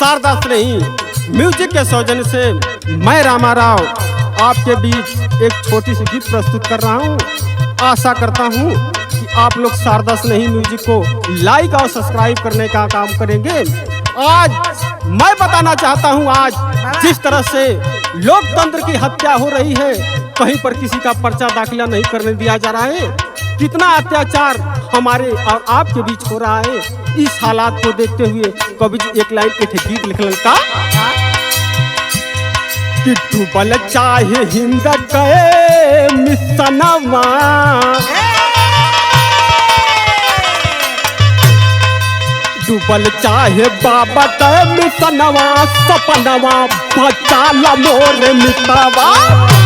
शारदा स्नेही music के सौजन्य से मैं रामा राव आपके बीच एक छोटी सी गीत प्रस्तुत कर रहा हूँ। आशा करता हूँ कि आप लोग शारदा स्नेही म्यूजिक को लाइक और सब्सक्राइब करने का काम करेंगे। आज मैं बताना चाहता हूँ, आज जिस तरह से लोकतंत्र की हत्या हो रही है, कहीं पर किसी का पर्चा दाखिला नहीं करने दिया जा रहा है, कितना अत्याचार हमारे और आपके बीच हो रहा है। इस हालात को देखते हुए कवि जी एक लाइन एक गीत लिखलन का कि डूबल चाहे हिंद गए मिसनवा, डूबल चाहे बाबा गए मिसनवा, सपनवा बचा ला मोर मितवा।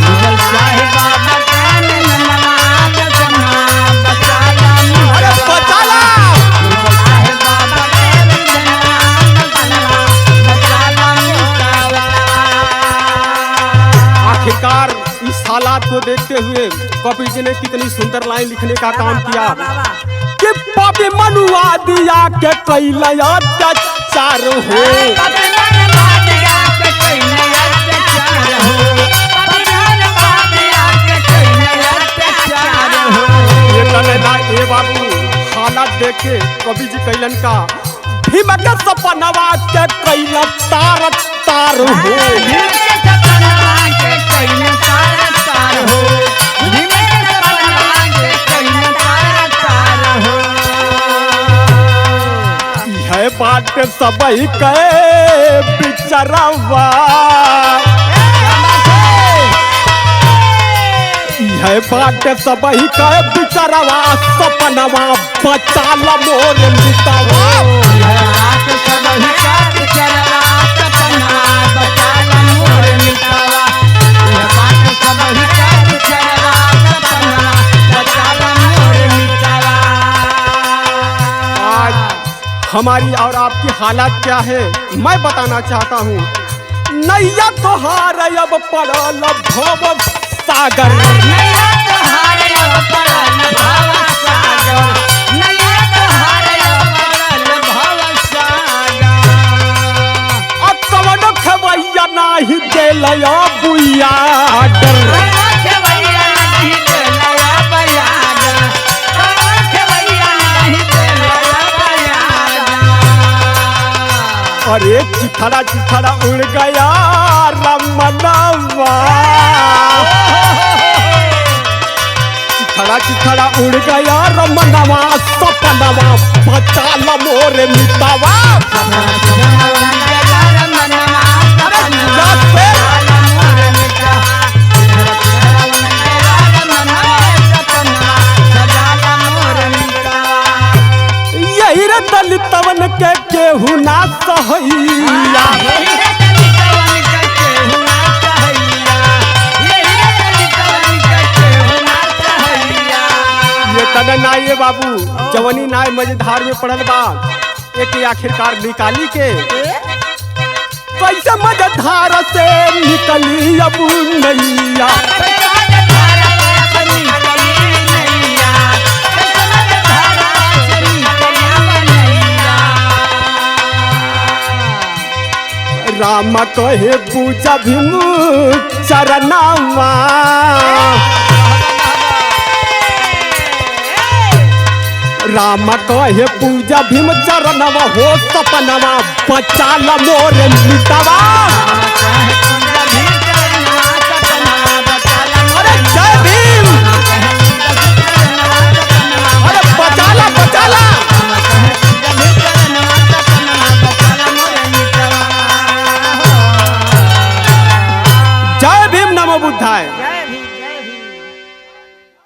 डूबल चाहे बाबा गए मिसनवा, सपनवा बचा ला मोर मितवा। डूबल चाहे बाबा गए मिसनवा, सपनवा बचा ला मितवा। आखिरकार इस हालात को देखते हुए कवि जी ने कितनी सुंदर लाइन लिखने का काम किया कि पापी मनुआ दिया के कैला अत्याचार हो, ये बाबू हालात देख के कवि जी कैलन का भीम के सपनवा के कैला तार तार हो। है बात सबही के बिचरवा, है बात सबही के बिचरवा, सपनवा बचा ला मोर मितवा। हमारी और आपकी हालात क्या है मैं बताना चाहता हूँ। नैया तोहार अब पड़ल भव सागर, कवन खवैया नाही देल बुया डर। अरे चिथड़ा चिथड़ा उड़ गया रमनवा, चिथड़ा चिथड़ा उड़ गया रमनवा, सपनवा बचा ला मोर मितवा। यही रे दलितवन के केहू ना सहैया, ये तने ना ये बाबू जवनी नाय मझधार में पड़ल बा, एक आखिरकार निकाली के कैसे मझधार से निकली अब नैया। राम कहे पूजा भीम चरनावा, राम कहे पूजा भीम चरनवा, हो सपनवा बचा ला मोर मितवा।